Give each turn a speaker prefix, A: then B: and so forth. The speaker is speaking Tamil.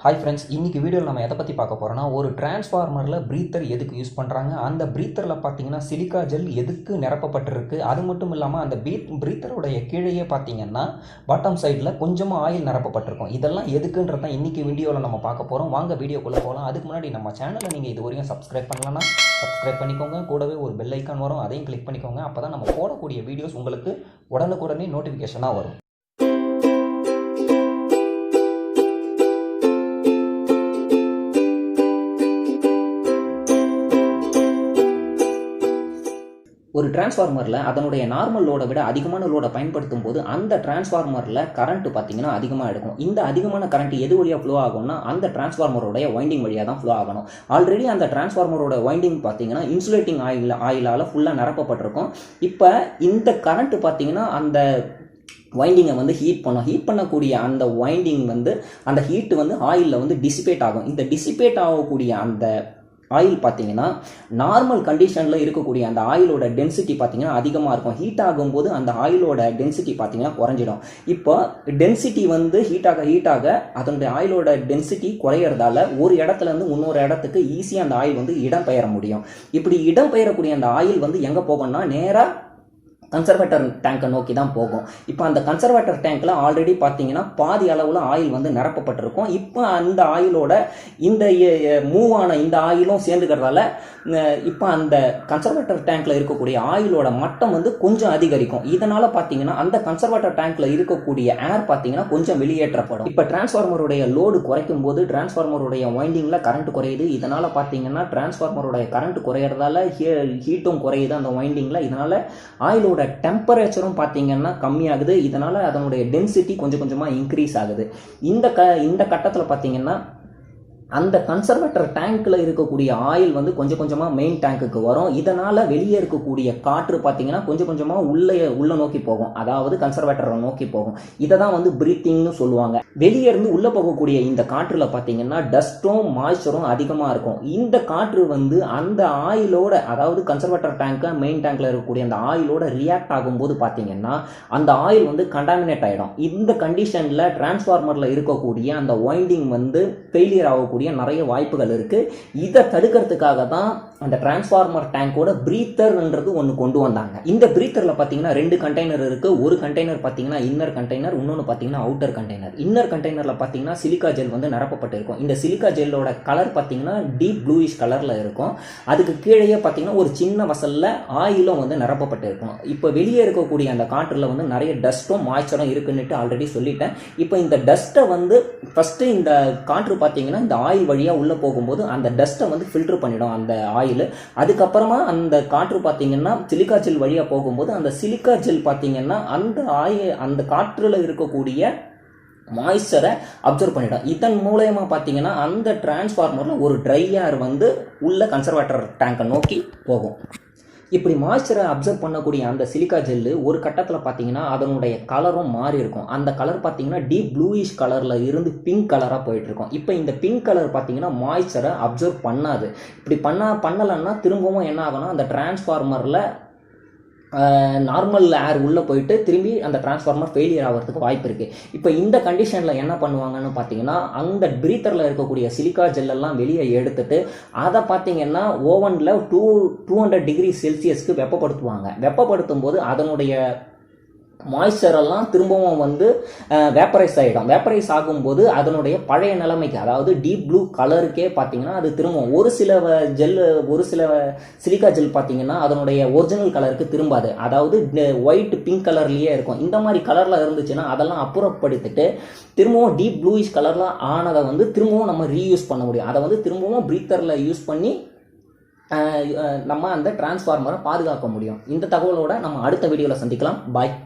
A: ஹாய் ஃப்ரெண்ட்ஸ், இன்றைக்கி வீடியோவில் நம்ம எதை பற்றி பார்க்க போகிறோன்னா, ஒரு டிரான்ஸ்ஃபார்மரில் ப்ரீத்தர் எதுக்கு யூஸ் பண்ணுறாங்க, அந்த ப்ரீத்தரில் பார்த்தீங்கன்னா சிலிக்கா ஜெல் எதுக்கு நிரப்பப்பட்டிருக்கு, அது மட்டும் இல்லாமல் அந்த ப்ரீத்தருடைய கீழேயே பார்த்தீங்கன்னா பாட்டம் சைடில் கொஞ்சமாக ஆயில் நிரப்பப்பட்டிருக்கும். இதெல்லாம் எதுக்குன்றதான் இன்றைக்கி வீடியோவில் நம்ம பார்க்க போகிறோம். வாங்க வீடியோக்குள்ளே போகலாம். அதுக்கு முன்னாடி நம்ம சேனலை நீங்கள் இது வரையும் சப்ஸ்கிரைப் பண்ணலன்னா சப்ஸ்கிரைப் பண்ணிக்கோங்க. கூடவே ஒரு பெல் ஐக்கான் வரும், அதையும் கிளிக் பண்ணிக்கோங்க. அப்போ தான் நம்ம போடக்கூடிய வீடியோஸ் உங்களுக்கு உடனுக்குடனே நோட்டிஃபிகேஷனாக வரும். ஒரு டிரான்ஸ்ஃபார்மரில் அதனுடைய நார்மல் லோடை விட அதிகமான லோடை பயன்படுத்தும் போது அந்த டிரான்ஸ்ஃபார்மரில் கரண்ட் பார்த்தீங்கன்னா அதிகமாக எடுக்கும். இந்த அதிகமான கரண்ட் எது வழியாக ஃப்ளோ ஆகும்னா அந்த டிரான்ஸ்ஃபார்மரோடைய வைண்டிங் வழியாக தான் ஃப்ளோ ஆகணும். ஆல்ரெடி அந்த டிரான்ஸ்ஃபார்மரோட வைண்டிங் பார்த்தீங்கன்னா இன்சுலேட்டிங் ஆயிலால் ஃபுல்லாக நிரப்பப்பட்டிருக்கும். இப்போ இந்த கரண்ட் பார்த்தீங்கன்னா அந்த வைண்டிங்கை வந்து ஹீட் பண்ணக்கூடிய அந்த வைண்டிங் வந்து அந்த ஹீட் வந்து ஆயிலில் வந்து டிசிபேட் ஆகும். இந்த டிசிபேட் ஆகக்கூடிய அந்த ஆயில் பார்த்தீங்கன்னா நார்மல் கண்டிஷனில் இருக்கக்கூடிய அந்த ஆயிலோட டென்சிட்டி பார்த்தீங்கன்னா அதிகமாக இருக்கும். ஹீட் ஆகும்போது அந்த ஆயிலோட டென்சிட்டி பார்த்தீங்கன்னா குறைஞ்சிடும். இப்போ டென்சிட்டி வந்து ஹீட் ஆக அதனுடைய ஆயிலோட டென்சிட்டி குறையிறதால ஒரு இடத்துலேருந்து இன்னொரு இடத்துக்கு ஈஸியாக அந்த ஆயில் வந்து இடம்பெயர முடியும். இப்படி இடம்பெயரக்கூடிய அந்த ஆயில் வந்து எங்கே போகும்னா நேராக கன்சர்வேட்டர் டேங்கை நோக்கி தான் போகும். இப்போ அந்த கன்சர்வேட்டர் டேங்க்ல ஆல்ரெடி பார்த்தீங்கன்னா பாதி அளவில் ஆயில் வந்து நிரப்பப்பட்டிருக்கும். இப்போ அந்த ஆயிலோட இந்த மூவ் ஆன இந்த ஆயிலும் சேர்ந்துக்கிறதால இப்போ அந்த கன்சர்வேட்டர் டேங்க்ல இருக்கக்கூடிய ஆயிலோட மட்டம் வந்து கொஞ்சம் அதிகரிக்கும். இதனால பார்த்தீங்கன்னா அந்த கன்சர்வேட்டர் டேங்க்ல இருக்கக்கூடிய ஏர் பார்த்தீங்கன்னா கொஞ்சம் வெளியேற்றப்படும். இப்போ டிரான்ஸ்ஃபார்மருடைய லோடு குறைக்கும் போது டிரான்ஸ்ஃபார்மருடைய வைண்டிங்ல கரண்ட் குறையுது. இதனால பார்த்தீங்கன்னா டிரான்ஸ்ஃபார்மருடைய கரண்ட் குறையிறதால ஹீட்டும் குறையுது அந்த வைண்டிங்ல. இதனால ஆயிலோட டெம்பரேச்சரும் பார்த்தீங்கன்னா கம்மியாகுது. இதனால அதனுடைய டென்சிட்டி கொஞ்சம் கொஞ்சமாக இன்க்ரீஸ் ஆகுது. இந்த கட்டத்தில் பார்த்தீங்கன்னா அந்த கன்சர்வேட்டர் டேங்க்ல இருக்கக்கூடிய ஆயில் வந்து கொஞ்சம் கொஞ்சமாக மெயின் டேங்குக்கு வரும். இதனால வெளியே இருக்கக்கூடிய காற்று பார்த்தீங்கன்னா கொஞ்சம் கொஞ்சமாக உள்ள நோக்கி போகும், அதாவது கன்சர்வேட்டரை நோக்கி போகும். இதை தான் வந்து பிரீத்திங்னு சொல்லுவாங்க. வெளியே இருந்து உள்ள போகக்கூடிய இந்த காற்றுல பார்த்தீங்கன்னா டஸ்ட்டும் மாய்ச்சரும் அதிகமாக இருக்கும். இந்த காற்று வந்து அந்த ஆயிலோட, அதாவது கன்சர்வேட்டர் டேங்க் மெயின் டேங்க்ல இருக்கக்கூடிய அந்த ஆயிலோட ரியாக்ட் ஆகும்போது பார்த்தீங்கன்னா அந்த ஆயில் வந்து கண்டாமினேட் ஆகிடும். இந்த கண்டிஷனில் டிரான்ஸ்ஃபார்மரில் இருக்கக்கூடிய அந்த வைண்டிங் வந்து ஃபெயிலியர் ஆகக்கூடிய நிறைய வாய்ப்புகள் இருக்கு. இதை தடுக்கிறதுக்காக தான் அந்த டிரான்ஸ்ஃபார்மர் டேங்கோட பிரீத்தர்ன்றது ஒன்று கொண்டு வந்தாங்க. இந்த பிரீத்தர்ல பார்த்தீங்கன்னா 2 கண்டெய்னர் இருக்கு. ஒரு கண்டெய்னர் பார்த்தீங்கன்னா இன்னர் கண்டெய்னர், இன்னொன்று பார்த்தீங்கன்னா அவுட்டர் கண்டெய்னர். இன்னர் கண்டெய்னர்ல பார்த்தீங்கன்னா சிலிக்கா ஜெல் வந்து நிரப்பப்பட்டிருக்கும். இந்த சிலிக்கா ஜெல்லோட கலர் பார்த்தீங்கன்னா டீப் ப்ளூயிஷ் கலர்ல இருக்கும். அதுக்கு கீழே பார்த்தீங்கன்னா ஒரு சின்ன வசல்ல ஆயிலும் வந்து நிரப்பப்பட்டிருக்கும். இப்போ வெளியே இருக்கக்கூடிய அந்த காற்றுல வந்து நிறைய டஸ்ட்டும் மாய்ச்சரும் இருக்குன்னுட்டு ஆல்ரெடி சொல்லிட்டேன். இப்போ இந்த டஸ்ட்டை வந்து ஃபர்ஸ்ட் இந்த காற்று பார்த்தீங்கன்னா இந்த ஆயில் வழியா உள்ள போகும்போது அந்த டஸ்ட்டை வந்து ஃபில்டர் பண்ணிடும் அந்த ஆயில். அதுக்கப்புறமா அந்த காற்று பார்த்தீங்கன்னா சிலிக்கா ஜெல் வழியா போகும்போது அந்த சிலிக்கா ஜெல் பார்த்தீங்கன்னா அந்த காற்றுல இருக்கக்கூடிய மாய்ஸ்சரை அப்சர்வ் பண்ணிடும். இதன் மூலமா பார்த்தீங்கன்னா அந்த டிரான்ஸ்ஃபார்மர்ல ஒரு ட்ரை ஏர் வந்து உள்ள கன்சர்வேட்டர் டேங்கை நோக்கி போகும். இப்படி மாய்ஸ்சரை அப்சர்வ் பண்ணக்கூடிய அந்த சிலிக்கா ஜெல்லு ஒரு கட்டத்தில் பார்த்தீங்கன்னா அதனுடைய கலரும் மாறி இருக்கும். அந்த கலர் பார்த்தீங்கன்னா டீப் ப்ளூயிஷ் கலரில் இருந்து பிங்க் கலராக போயிட்டு இருக்கும். இப்போ இந்த பிங்க் கலர் பார்த்தீங்கன்னா மாய்ஸ்சரை அப்சர்வ் பண்ணாது. இப்படி பண்ணலைன்னா திரும்பவும் என்ன ஆகும்னா அந்த டிரான்ஸ்ஃபார்மரில் நார்மல் ஏர் உள்ளே போயிட்டு திரும்பி அந்த டிரான்ஸ்ஃபார்மர் ஃபெயிலியர் ஆகிறதுக்கு வாய்ப்பு இருக்குது. இப்போ இந்த கண்டிஷனில் என்ன பண்ணுவாங்கன்னு பார்த்தீங்கன்னா அந்த பிரீத்தரில் இருக்கக்கூடிய சிலிக்கா ஜெல்லெல்லாம் வெளியே எடுத்துட்டு அதை பார்த்தீங்கன்னா ஓவனில் 200 டிகிரி செல்சியஸ்க்கு வெப்பப்படுத்துவாங்க. வெப்பப்படுத்தும் போது அதனுடைய மாய்ஸ்சரெல்லாம் திரும்பவும் வந்து வேப்பரைஸ் ஆகிடும். வேப்பரைஸ் ஆகும்போது அதனுடைய பழைய நிலைமைக்கு, அதாவது டீப் ப்ளூ கலருக்கே பார்த்தீங்கன்னா அது திரும்பவும் ஒரு சில சிலிக்கா ஜெல் பார்த்தீங்கன்னா அதனுடைய ஒரிஜினல் கலருக்கு திரும்பாது, அதாவது ஒயிட் பிங்க் கலர்லேயே இருக்கும். இந்த மாதிரி கலரில் இருந்துச்சுன்னா அதெல்லாம் அப்புறப்படுத்திட்டு திரும்பவும் டீப் ப்ளூயிஷ் கலரில் ஆனதை வந்து திரும்பவும் நம்ம ரீயூஸ் பண்ண முடியும். அதை வந்து திரும்பவும் பிரீத்தரில் யூஸ் பண்ணி நம்ம அந்த டிரான்ஸ்ஃபார்மரை பாதுகாக்க முடியும். இந்த தகவலோட நம்ம அடுத்த வீடியோவில் சந்திக்கலாம். பாய்.